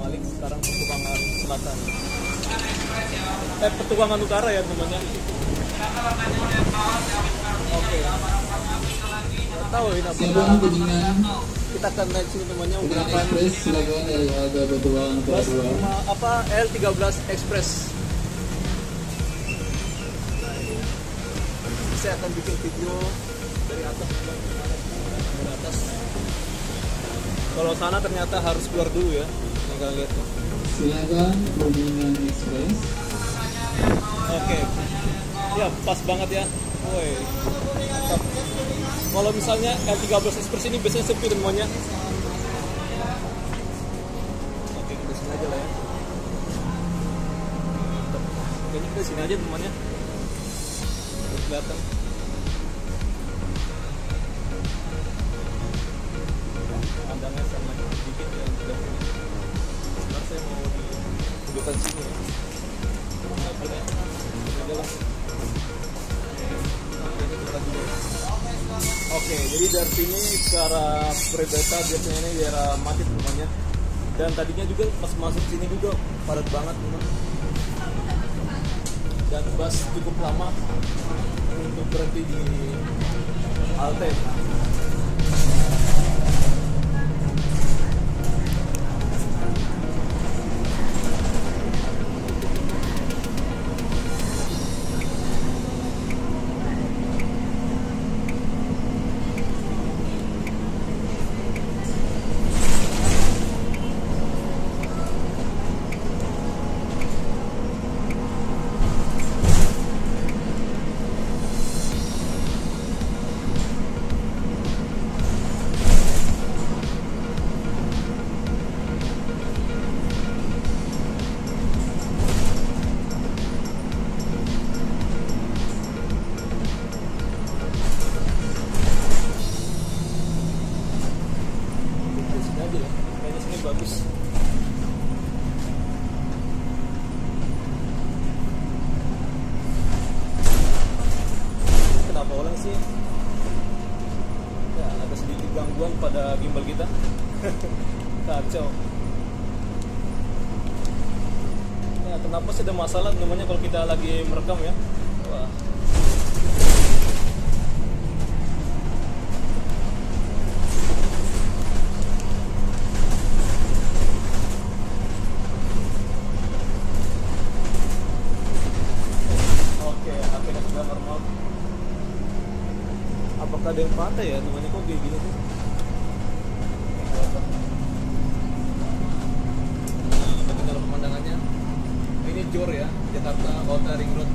Malik, sekarang Petukangan Selatan. Petukangan Utara ya temannya. Oke. Tahu ini apa? Silakan Kuningan. Kita akan naik sini temannya Kuningan menggunakan Express, silakan dari harga Petukangan Utara 2. apa L13 Express. Saya akan bikin video dari atas dari atas. Kalau sana ternyata harus keluar dulu ya. Tinggal lihat. Silakan Kuningan Express. Oke. Ya, pas banget ya. Woi. Mantap. Kalau misalnya L13 Express ini biasanya sepi temannya. Oke, kita sini aja lah ya. Mantap. Kayaknya kita sini aja temannya. Kelihatan. Pandangnya sama dikit ya juga. Sebenarnya saya mau ditunjukkan sini ya. Oke, jadi dari sini secara berbeda biasanya ini daerah macet temannya. Dan tadinya juga pas masuk sini juga padat banget teman. Dan bus cukup lama untuk berhenti di halte. Bagus. Kenapa ulang sih? Ya, ada sedikit gangguan pada gimbal kita. Kacau. Ya, kenapa sih ada masalah namanya kalau kita lagi merekam ya? Wah. Apakah ada yang patah ya temannya, kok kayak gini tuh? Nah, tinggal pemandangannya. Ini JOR ya, Jakarta Outer Ring Road.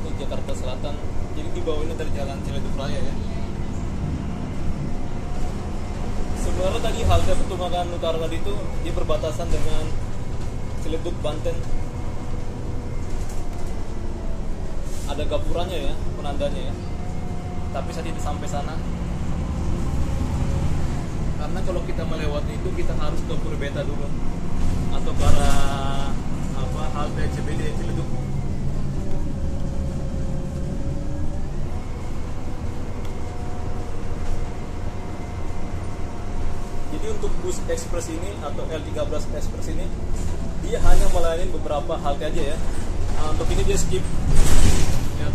Ini Jakarta Selatan. Jadi di bawah ini dari Jalan Ciledug Raya ya. Sebenarnya tadi halte Petukangan Utara tadi itu dia berbatasan dengan Ciledug, Banten. Ada gapuranya ya, penandanya ya. Tapi saat itu sampai sana. Karena kalau kita melewati itu kita harus ke Purabeta dulu atau ke arah apa halte CBD Ciledug. Jadi untuk bus ekspres ini atau L13 Express ini dia hanya melayani beberapa halte aja ya. Nah, untuk ini dia skip. Ya.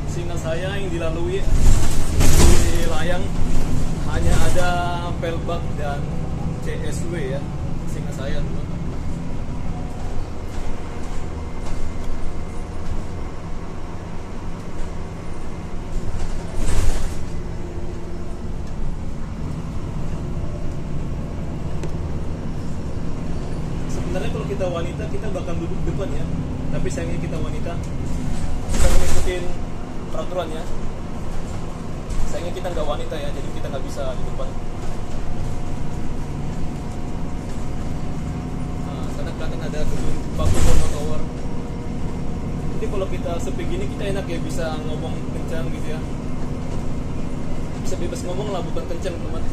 Seingat saya yang dilalui di layang hanya ada Pelbak dan CSW ya. Seingat saya teman. Sebenarnya kalau kita wanita kita bakal duduk depan ya, tapi sayangnya kita wanita kita mengikuti peraturan ya. Sayangnya kita nggak wanita ya, jadi kita nggak bisa di depan. Nah, sana kelihatan ada gedung Pakubono Tower. Jadi kalau kita sepi gini kita enak ya, bisa ngomong kencang gitu ya, bisa bebas ngomong lah, bukan kencang teman.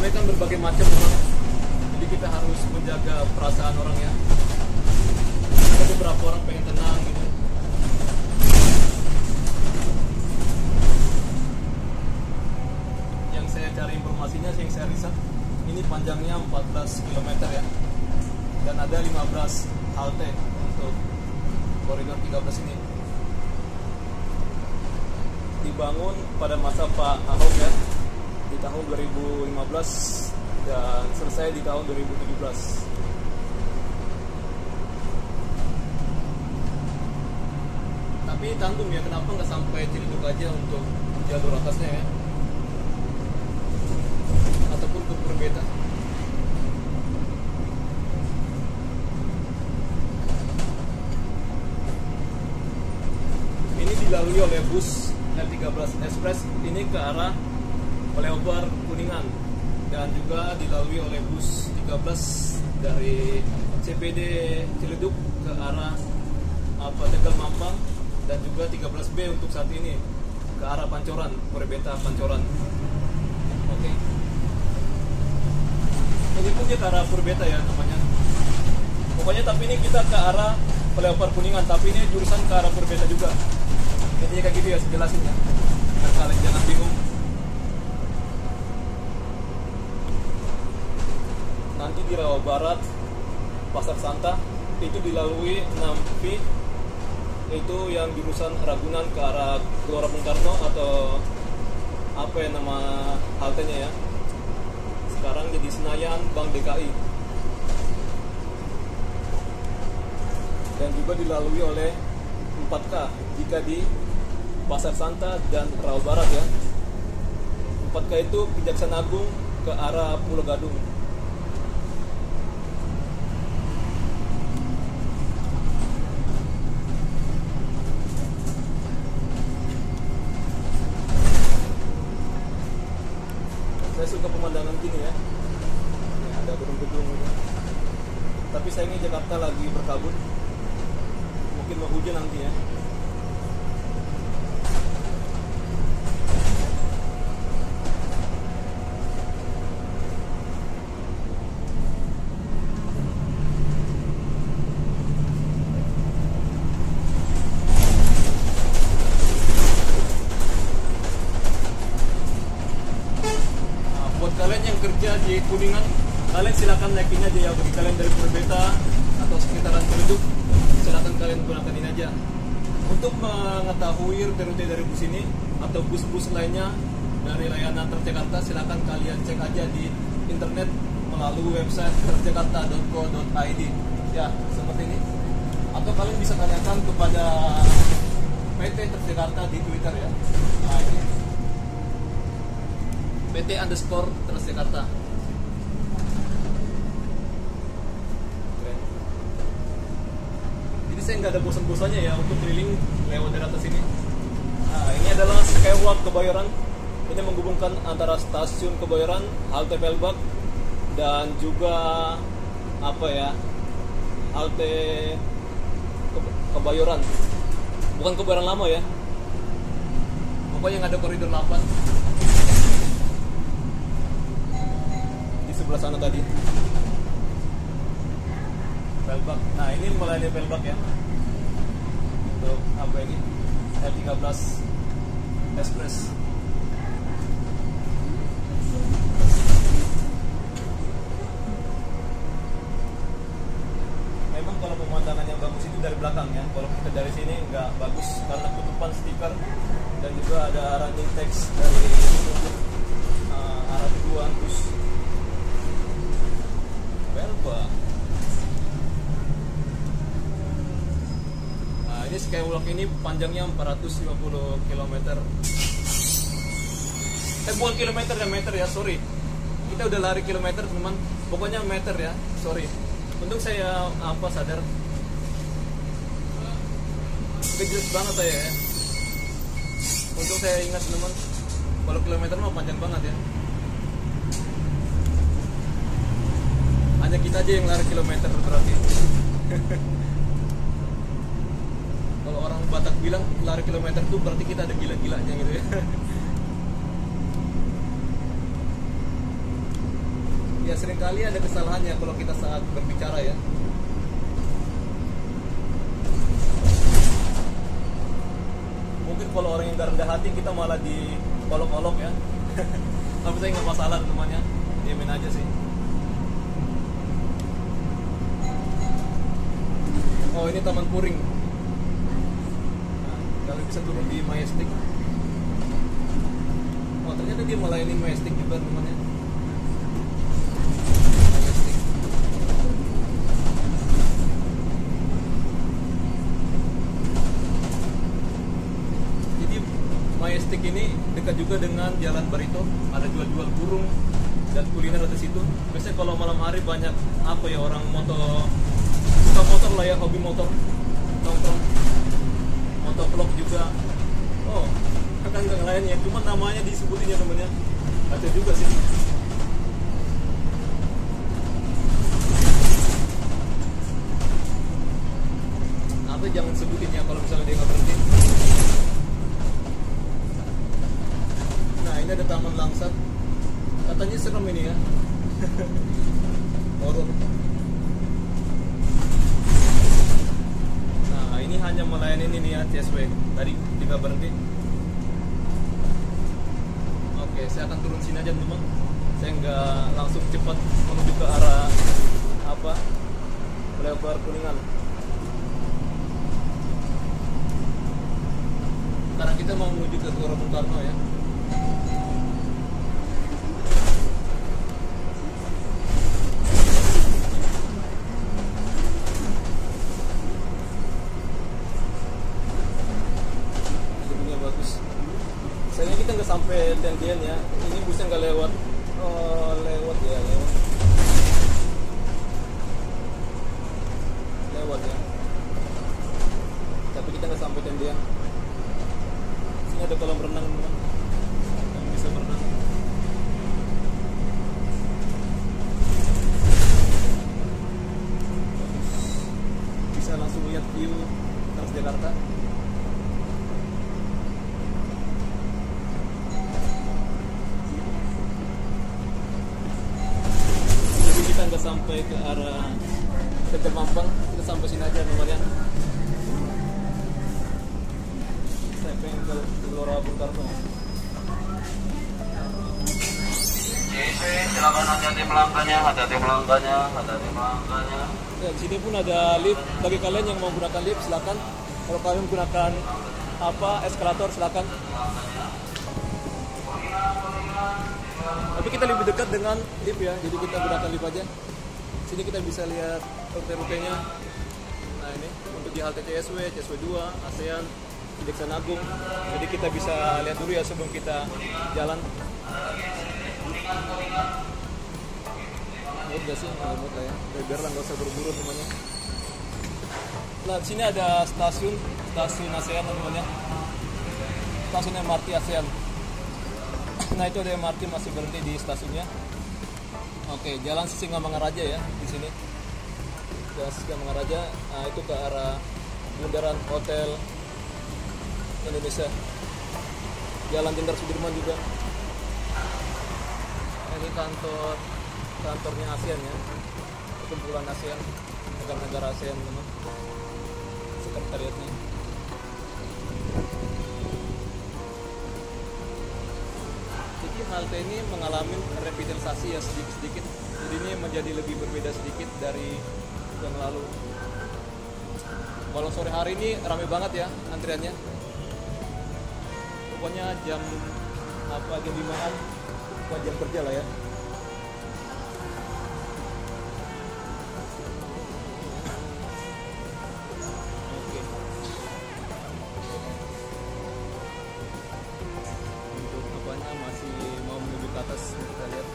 Kan berbagai macam orang. Jadi kita harus menjaga perasaan orang ya. Ada beberapa orang pengen tenang gitu. Yang saya cari informasinya, yang saya riset, ini panjangnya 14 km ya. Dan ada 15 halte untuk koridor 13 ini. Dibangun pada masa Pak Ahok ya, di tahun 2015 dan selesai di tahun 2017. Tapi tanggung ya, kenapa nggak sampai Ciledug aja untuk jalur atasnya ya, ataupun ke Purweta. Ini dilalui oleh bus L13 Express ini ke arah flyover Kuningan, dan juga dilalui oleh bus 13 dari CPD Ciledug ke arah Tegal Mampang, dan juga 13B untuk saat ini ke arah Pancoran, Purweta Pancoran. Oke. Ini pun dia ke arah Purweta ya namanya. Pokoknya tapi ini kita ke arah flyover Kuningan, tapi ini jurusan ke arah Purweta juga. Jadi kayak gitu ya, saya jelasin ya, biar kalian jangan bingung. Nanti di Rawa Barat, Pasar Santa itu dilalui 6V, itu yang jurusan Ragunan ke arah Gelora Bung Karno, atau apa ya nama haltenya ya, sekarang jadi Senayan Bank DKI. Dan juga dilalui oleh 4K jika di Pasar Santa dan Rawa Barat ya. 4K itu Kejaksaan Agung ke arah Pulau Gadung. Saya suka pemandangan gini ya. Ini ada gedung-gedung gitu. Tapi sayangnya Jakarta lagi berkabut. Mungkin mau hujan nanti ya. Kalian yang kerja di Kuningan, kalian silakan naikin aja ya. Bagi kalian dari Purweta atau sekitaran Ciledug, silakan kalian gunakan ini aja. Untuk mengetahui rute-rute dari bus ini atau bus-bus lainnya dari layanan Transjakarta, silakan kalian cek aja di internet melalui website transjakarta.co.id ya, seperti ini. Atau kalian bisa tanyakan kepada PT Transjakarta di Twitter ya. Nah ini PT_Transjakarta. Jadi saya nggak ada bosan-bosannya ya untuk keliling lewat dari atas ini. Nah, ini adalah Skywalk Kebayoran. Ini menghubungkan antara stasiun Kebayoran, halte Pelbak, dan juga apa ya, halte Kebayoran. Bukan Kebayoran lama ya. Pokoknya yang ada koridor 8. Sebelah sana tadi Pelbak. Nah ini melayani Pelbak ya, untuk apa ini, L13 Express. Memang kalau pemandangan yang bagus itu dari belakang ya, kalau kita dari sini nggak bagus karena tutupan stiker, dan juga ada running text dari arah tujuan bus. Nah, ini Skywalk ini panjangnya 450 km. Bukan kilometer ya, meter ya, sorry. Kita udah lari kilometer teman. Pokoknya meter ya, sorry. Untung saya sadar. Jelas banget saya ya. Untung saya ingat teman. Kalau kilometer mah panjang banget ya. Hanya kita aja yang lari kilometer berarti. Kalau orang Batak bilang lari kilometer itu berarti kita ada gila-gilanya gitu ya. Ya seringkali ada kesalahannya kalau kita saat berbicara ya. Mungkin kalau orang yang rendah hati kita malah diolok-olok ya. Tapi saya nggak masalah temannya, diamin aja sih. Oh ini Taman Puring. Nah, kalian bisa turun di Majestic. Oh ternyata dia melayani Majestic juga temannya. Majestic. Jadi Majestic ini dekat juga dengan Jalan Barito. Ada jual-jual burung dan kuliner di situ. Biasanya kalau malam hari banyak apa ya orang suka motor lah ya, hobi motor, nongkrong, motovlog juga. Oh, kakak nggak ngelayan ya, cuma namanya disebutin ya temennya. Ada juga sih. Apa jangan sebutin ya kalau misalnya dia nggak berhenti. Nah ini ada Taman Langsat. Katanya serem ini ya. Horor. Nah ini hanya melayani ini ya CSW. Tadi tidak berhenti. Oke, saya akan turun sini aja teman. Saya nggak langsung cepat menuju ke arah apa flyover Kuningan. Karena kita mau menuju ke Gelora Bung Karno ya. Gedungnya bagus. Sayangnya kita nggak sampai Tendian ya. Ini busnya nggak lewat. Oh, lewat ya, lewat ya. Tapi kita nggak sampai Tendian. Sini ada kolam renang teman, yang bisa berenang. Bisa langsung lihat view Transjakarta. Jadi kita nggak sampai ke arah Tegal Mampang, kita sampai sini aja teman-teman. Saya pengen ke Gelora Bung Karno. Silakan hati-hati melangkahnya, hati-hati melangkahnya, hati-hati melangkahnya. Ya, di sini pun ada lift bagi kalian yang mau gunakan lift silakan. Kalau kalian menggunakan eskalator silakan. Tapi kita lebih dekat dengan lift ya, jadi kita gunakan lift aja. Sini kita bisa lihat rute-rutenya. Nah ini untuk di halte CSW, CSW 2, ASEAN, Kejaksaan Agung. Jadi kita bisa lihat dulu ya sebelum kita jalan. Mood gak sih? Mood lah ya. Biar lah nggak usah buru-buru temannya. Nah di sini ada stasiun ASEAN temannya. Stasiun MRT ASEAN. Nah itu ada MRT masih berhenti di stasiunnya. Oke, Jalan Sisingamangaraja ya di sini. Jalan Sisingamangaraja. Nah itu ke arah bundaran Hotel Indonesia. Jalan Jenderal Sudirman juga. Ini kantornya ASEAN ya, perkumpulan ASEAN, negara-negara ASEAN teman. Sekretariatnya. Jadi halte ini mengalami revitalisasi ya sedikit-sedikit. Jadi ini menjadi lebih berbeda sedikit dari yang lalu. Kalau sore hari ini ramai banget ya antriannya. Pokoknya jam 5-an buat jam kerja lah ya. Oke. Untuk apanya masih mau menuju ke atas kita lihat.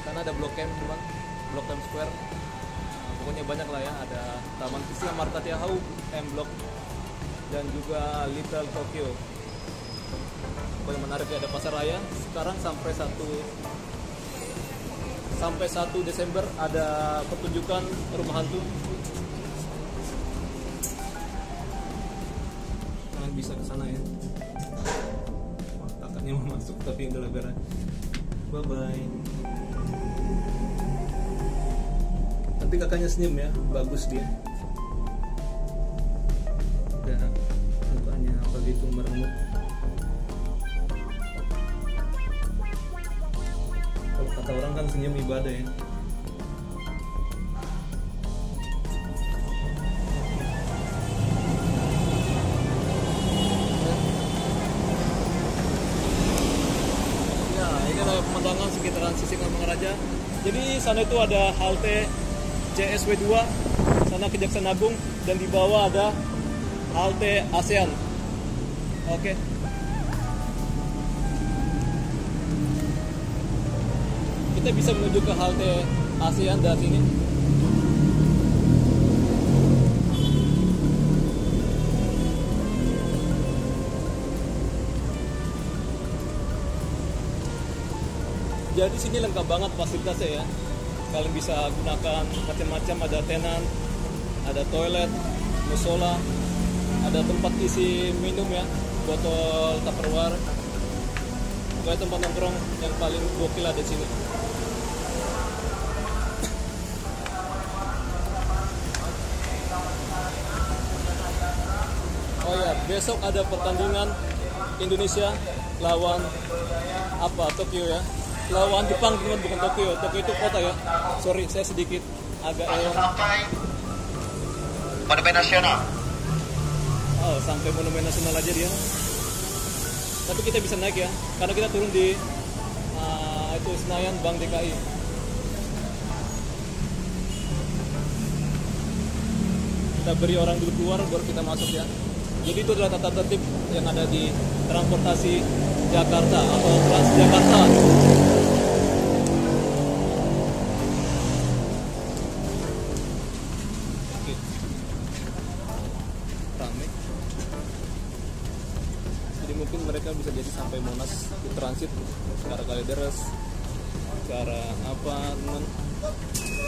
Karena ada Blok M teman, Blok M Square. Nah, pokoknya banyak lah ya, ada Taman Fisia Marta Tiahau, M Block dan juga Little Tokyo. Yang menarik ya, ada pasar raya sekarang sampai 1 Desember ada pertunjukan rumah hantu. Kalian bisa ke sana ya. Wah, takutnya mau masuk tapi udah lebaran. Bye bye. Tapi kakaknya senyum ya, bagus dia. Dan mukanya apa gitu merengut. Kalau kata orang kan senyum ibadah ya. Pemandangan sekitaran Sisingamangaraja. Jadi sana itu ada halte CSW 2, sana Kejaksaan Agung, dan di bawah ada halte ASEAN. Oke. Kita bisa menuju ke halte ASEAN dari sini. Jadi sini lengkap banget fasilitasnya ya. Kalian bisa gunakan macam-macam, ada tenan, ada toilet, musola, ada tempat isi minum ya, botol Tupperware. Pokoknya tempat nongkrong yang paling gokil ada di sini. Oh ya, besok ada pertandingan Indonesia lawan Tokyo ya. Lawan Jepang, bukan Tokyo. Tokyo itu kota ya. Sorry, saya sedikit agak sampai Monumen Nasional. Oh, sampai Monumen Nasional aja dia. Tapi kita bisa naik ya, karena kita turun di itu Senayan Bank DKI. Kita beri orang dulu keluar, baru kita masuk ya. Jadi itu adalah tata tertib yang ada di transportasi Jakarta atau Transjakarta. Oke. Rame. Jadi mungkin mereka bisa jadi sampai Monas di transit ke arah Kalideres, ke arah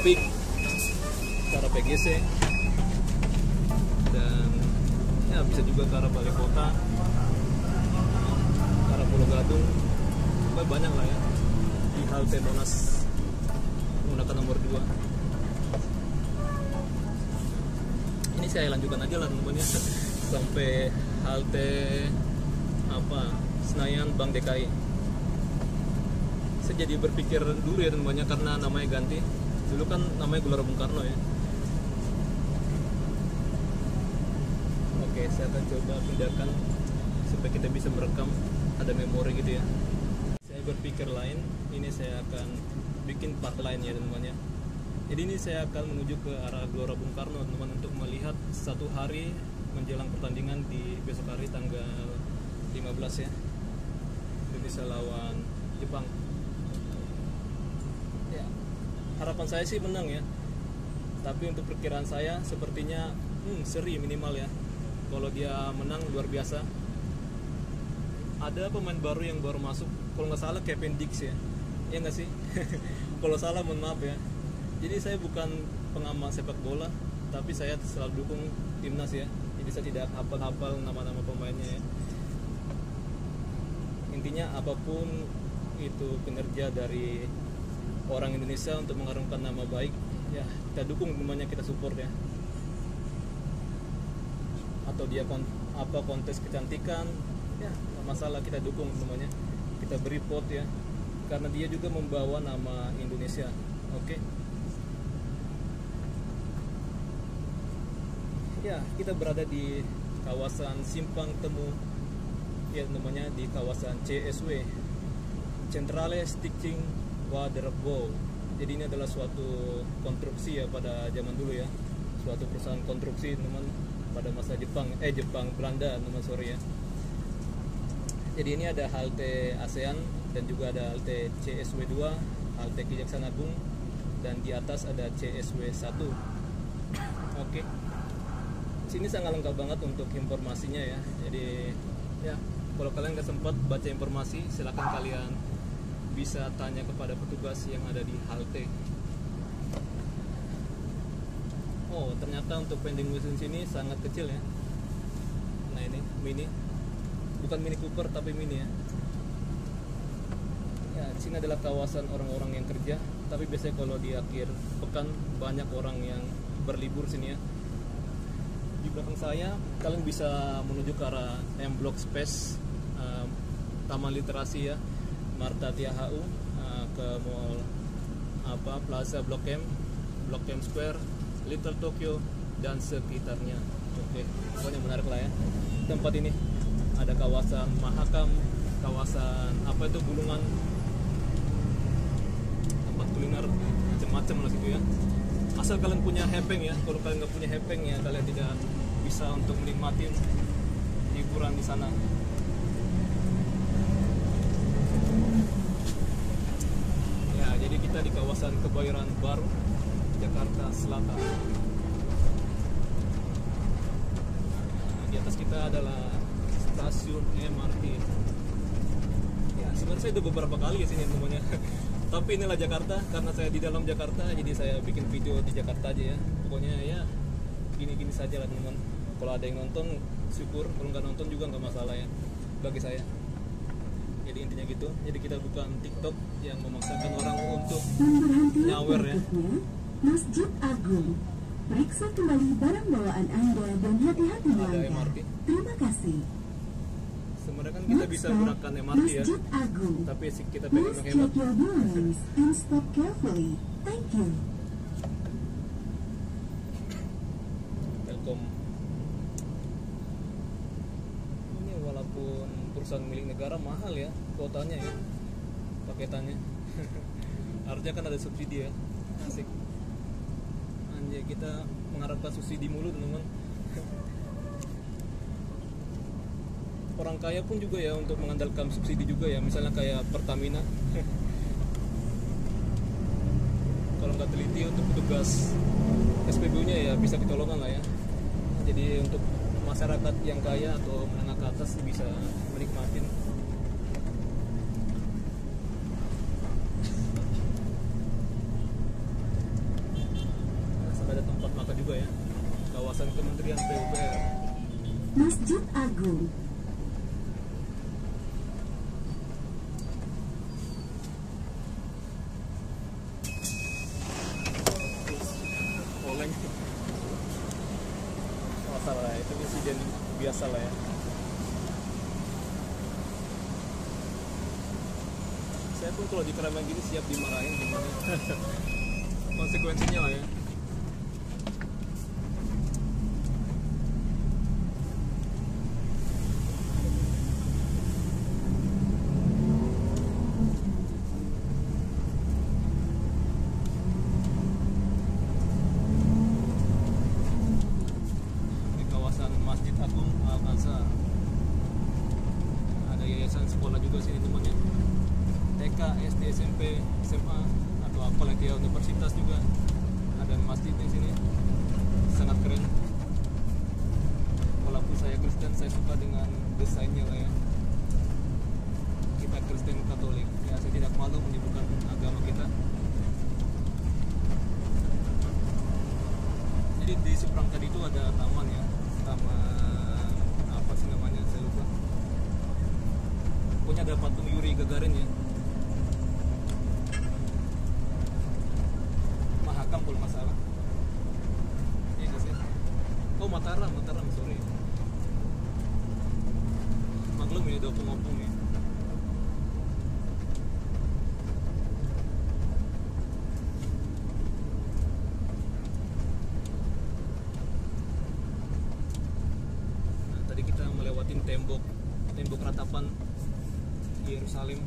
PIK, ke arah PGC, dan ya bisa juga ke arah Balai Kota, ke arah Pulau Gadung. Banyak lah ya di halte Monas menggunakan nomor 2. Ini saya lanjutkan aja lah teman-teman, sampai halte Senayan Bank DKI. Saya jadi berpikir dulu ya teman-teman, karena namanya ganti. Dulu kan namanya Gelora Bung Karno ya. Oke, saya akan coba pindahkan supaya kita bisa merekam, ada memori gitu ya. Saya berpikir lain, ini saya akan bikin part lain ya teman-teman ya. Jadi ini saya akan menuju ke arah Gelora Bung Karno teman-teman, untuk melihat satu hari menjelang pertandingan di besok hari tanggal 15 ya, Indonesia lawan Jepang. Ya, harapan saya sih menang ya, tapi untuk perkiraan saya sepertinya seri minimal ya. Kalau dia menang luar biasa. Ada pemain baru yang baru masuk, kalau nggak salah Kevin Dix ya, ya nggak sih? Kalau salah mohon maaf ya. Jadi saya bukan pengamat sepak bola, tapi saya selalu dukung timnas ya. Jadi saya tidak hafal-hafal nama-nama pemainnya ya. Intinya apapun itu kinerja dari orang Indonesia untuk mengharumkan nama baik, ya kita dukung, namanya kita support ya. Atau dia kontes kecantikan, ya nggak masalah, kita dukung namanya, kita beri vote ya, karena dia juga membawa nama Indonesia. Oke. Ya, kita berada di kawasan Simpang Temu ya, namanya di kawasan CSW, Centrale Stichting Waderbouw. Jadi ini adalah suatu konstruksi ya pada zaman dulu ya, suatu perusahaan konstruksi teman, pada masa Jepang Belanda teman, sorry ya. Jadi ini ada halte ASEAN dan juga ada halte CSW 2, halte Kejaksaan Agung, dan di atas ada CSW 1. Oke. Sini sangat lengkap banget untuk informasinya ya. Jadi ya, kalau kalian nggak sempat baca informasi, silakan kalian bisa tanya kepada petugas yang ada di halte. Oh, ternyata untuk vending machine sini sangat kecil ya. Nah ini mini, bukan Mini Cooper tapi mini ya. Ya, di sini adalah kawasan orang-orang yang kerja tapi biasanya kalau di akhir pekan banyak orang yang berlibur sini ya. Di belakang saya kalian bisa menuju ke arah M Block Space, Taman Literasi ya, Marta Tiahau, ke mall Plaza Blok M Square, Little Tokyo dan sekitarnya. Oke, pokoknya menarik lah ya tempat ini. Ada kawasan Mahakam, kawasan Bulungan, tempat kuliner macam-macam lah gitu ya. Asal kalian punya hepeng ya. Kalau kalian nggak punya hepeng ya, kalian tidak bisa untuk menikmati hiburan di sana. Ya, jadi kita di kawasan Kebayoran Baru, Jakarta Selatan. Nah, di atas kita adalah stasiun MRT. Ya, sebenarnya saya udah beberapa kali ke sini teman-teman. Tapi inilah Jakarta, karena saya di dalam Jakarta, jadi saya bikin video di Jakarta aja ya. Pokoknya ya gini-gini saja lah teman-teman. Kalau ada yang nonton, syukur. Kalau nggak nonton juga nggak masalah ya, bagi saya. Jadi intinya gitu. Jadi kita bukan TikTok yang memaksakan orang untuk nyawer ya. Masjid Agung. Periksa kembali barang bawaan Anda dan hati-hati Ada melanggar. MRT. Terima kasih. Sebenarnya kan kita bisa gunakan MRT ya, Masjid Agung. tapi kita pengen Please menghemat. check your belongings and stop carefully. Thank you. Telkom ini walaupun perusahaan milik negara mahal ya kuotanya ya, paketannya. Harusnya kan ada subsidi ya. Asik. Anjay, kita mengharapkan subsidi mulu teman-teman. Orang kaya pun juga ya untuk mengandalkan subsidi juga ya, misalnya kayak Pertamina. Kalau nggak teliti untuk petugas SPBU-nya ya bisa ditolongkan lah ya. Jadi untuk masyarakat yang kaya atau menengah ke atas bisa menikmatin. Nah, sampai ada tempat makan juga ya, kawasan Kementerian PUPR. Masjid Agung. Oleng. Masalah lah, itu insiden biasa lah ya. Saya pun kalau di keramaian gini siap dimarahin gimana. Konsekuensinya lah ya. Masjid Agung Al-Azhar. Ada yayasan sekolah juga sini temannya. TK, SD, SMP, SMA atau apalah dia, universitas juga. Ada masjid di sini. Sangat keren. Walaupun saya Kristen, saya suka dengan desainnya lah ya. Kita Kristen Katolik. Ya, saya tidak malu menyebutkan agama kita. Jadi di seberang tadi itu ada taman ya. Taman apa sih namanya, saya lupa. Pokoknya ada patung Yuri Gagarin ya. Mahakam kalau nggak salah. Iya nggak sih? Oh Mataram, sorry. Maklum ya, udah opung-opung ya. Melewatin tembok ratapan Yerusalem.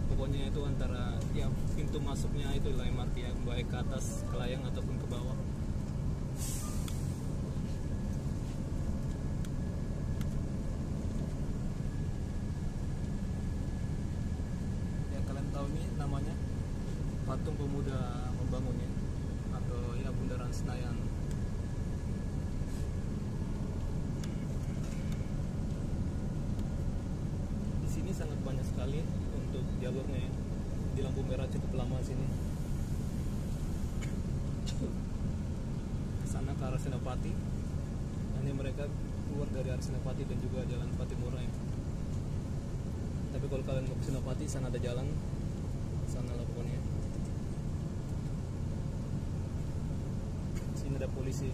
Pokoknya itu antara ya pintu masuknya itu lah MRT ya, baik ke atas ke layang ataupun ke bawah. Ya kalian tahu nih namanya patung pemuda membangunnya atau ya Bundaran Senayan. Ini sangat banyak sekali untuk jalurnya ya. Di lampu merah cukup lama sini. Sana ke arah Senopati. Ini mereka keluar dari arah Senopati dan juga jalan Patimura ya. Tapi kalau kalian mau ke Senopati, sana ada jalan sana lah pokoknya. Sini ada polisi,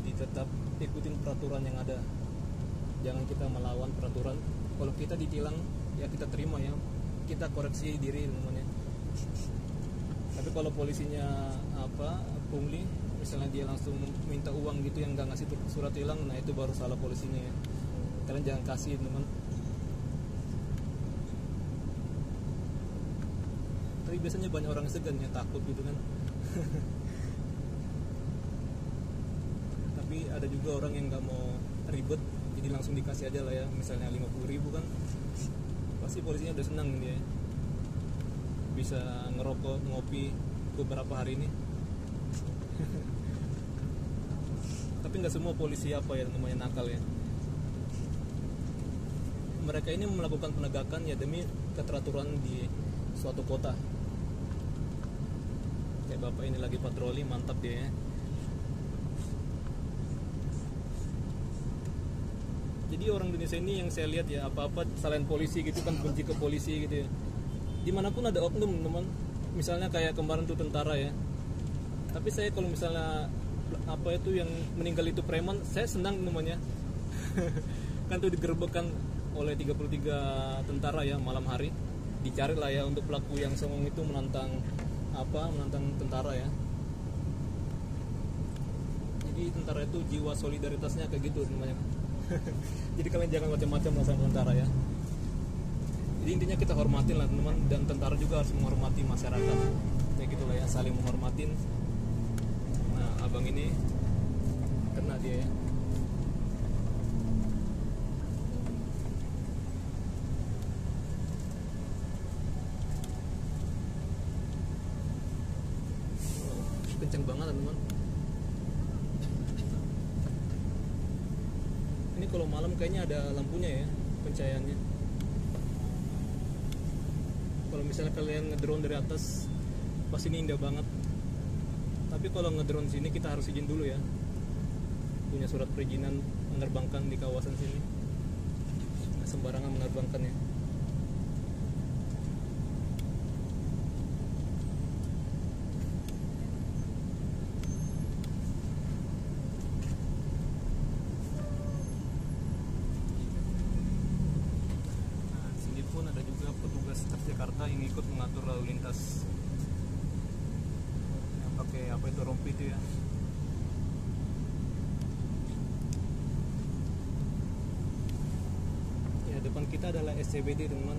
jadi tetap ikutin peraturan yang ada, jangan kita melawan peraturan. Kalau kita ditilang ya kita terima ya, kita koreksi diri namanya. Tapi kalau polisinya pungli, misalnya dia langsung minta uang gitu yang nggak ngasih surat tilang, nah itu baru salah polisinya ya. Kalian jangan kasih teman. Tapi biasanya banyak orang segan ya, takut gitu kan. Tapi ada juga orang yang nggak mau ribet, jadi langsung dikasih aja lah ya, misalnya 50.000 kan, pasti polisinya udah senang dia bisa ngerokok ngopi beberapa hari ini. Tapi nggak semua polisi namanya nakal ya. Mereka ini melakukan penegakan ya demi keteraturan di suatu kota. Kayak bapak ini lagi patroli, mantap dia ya. Jadi orang Indonesia ini yang saya lihat ya, apa-apa selain polisi gitu kan, benci ke polisi gitu ya. Dimanapun ada oknum teman, misalnya kayak kemarin tuh tentara ya. Tapi saya kalau misalnya yang meninggal itu preman, saya senang namanya. Kan tuh digerebekkan oleh 33 tentara ya malam hari. Dicari lah ya untuk pelaku yang songong itu menantang tentara ya. Jadi tentara itu jiwa solidaritasnya kayak gitu namanya. Jadi kalian jangan macam-macam lah sama tentara ya. Jadi intinya kita hormatin lah teman, dan tentara juga harus menghormati masyarakat. Kayak gitulah ya, saling menghormatin. Nah, abang ini kena dia ya. Kenceng banget teman. Ini kalau malam kayaknya ada lampunya ya, pencahayaannya. Kalau misalnya kalian ngedrone dari atas, pasti ini indah banget. Tapi kalau ngedrone sini kita harus izin dulu ya, punya surat perizinan menerbangkan di kawasan sini. Nggak sembarangan menerbangkannya. Ada juga petugas Transjakarta yang ikut mengatur lalu lintas, yang pakai rompi itu ya. Ya, depan kita adalah SCBD teman.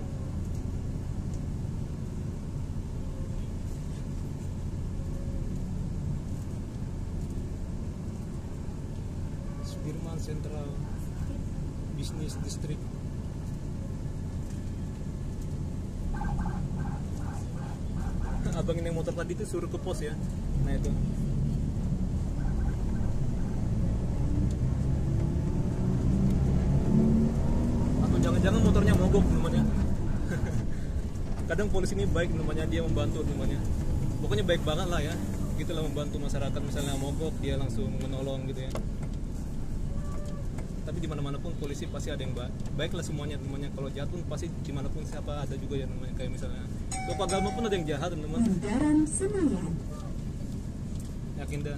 Sudirman Central Business District. Abang ini motor tadi itu suruh ke pos ya. Nah itu. Atau jangan-jangan motornya mogok namanya. Kadang polisi ini baik namanya, dia membantu namanya. Pokoknya baik banget lah ya. Gitulah membantu masyarakat, misalnya mogok dia langsung menolong gitu ya. Tapi dimana-mana pun polisi pasti ada yang baik lah semuanya namanya. Kalau jahat pun pasti dimanapun siapa ada juga ya namanya. Kayak misalnya tokoh agama pun ada yang jahat teman. Bundaran Senayan. Yakin dah.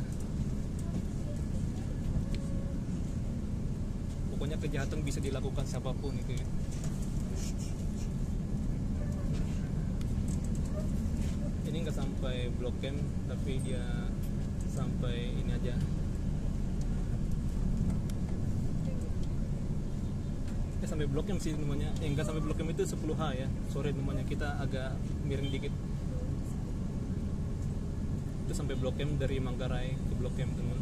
Pokoknya kejahatan bisa dilakukan siapapun itu ya. Ini nggak sampai Blok M, tapi dia sampai ini aja. Sampai Blok M sih namanya. Enggak sampai Blok M itu 10H ya. Sorry namanya, kita agak miring dikit. Itu sampai Blok M, dari Manggarai ke Blok M teman.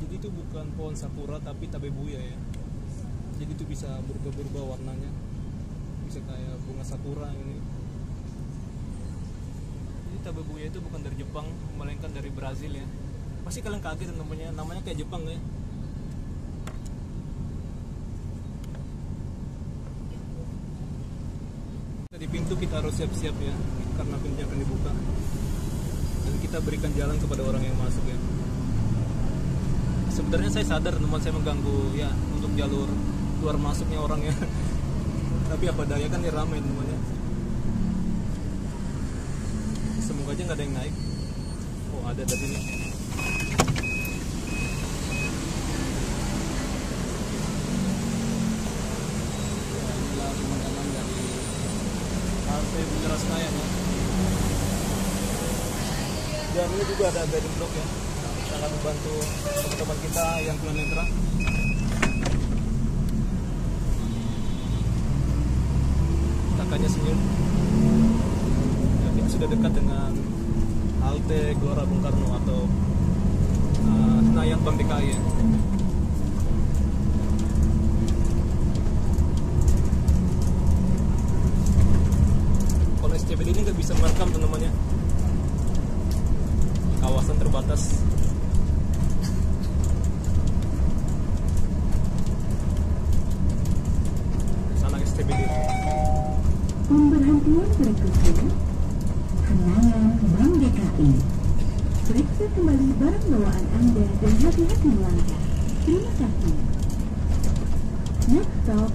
Jadi itu bukan pohon sakura tapi tabebuya ya. Jadi itu bisa berubah-ubah warnanya, bisa kayak bunga sakura ini. Jadi tabebuya itu bukan dari Jepang, melainkan dari Brazil ya. Pasti kalian kaget namanya kayak Jepang ya. Tadi di pintu kita harus siap-siap ya, karena pintunya akan dibuka dan kita berikan jalan kepada orang yang masuk ya. Sebenarnya saya sadar teman saya mengganggu ya untuk jalur keluar masuknya orang ya. Tapi apa daya kan, ini ramai temannya. Semoga aja nggak ada yang naik. Oh ada tadi nih. Pemandangan dari halte Bundaran Senayan ya. Dan ini juga ada guiding block ya, sangat membantu teman-teman kita yang tunanetra. Kakaknya senyum. Ya, sudah dekat dengan halte Gelora Bung Karno atau Senayan Bank DKI ya. SCBD ini nggak bisa merekam teman-temannya, kawasan terbatas. Sana SCBD. Pemberhentian berikutnya Kenangan Bank DKI. Periksa kembali barang bawaan Anda dan hati-hati melangkah. Terima kasih. Next stop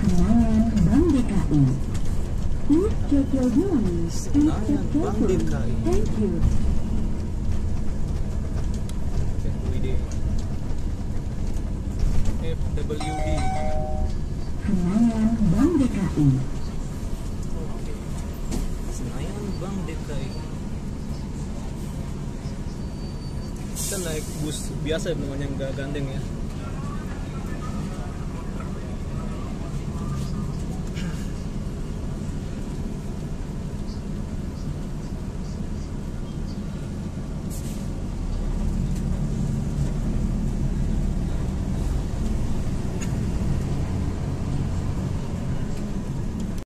Kenangan Bank DKI. Please check your belongings and step carefully. Thank you. FWD. Kenangan Bank DKI. Oke. Senayan Bank DKI. Kita naik bus biasa namanya, nggak gandeng ya.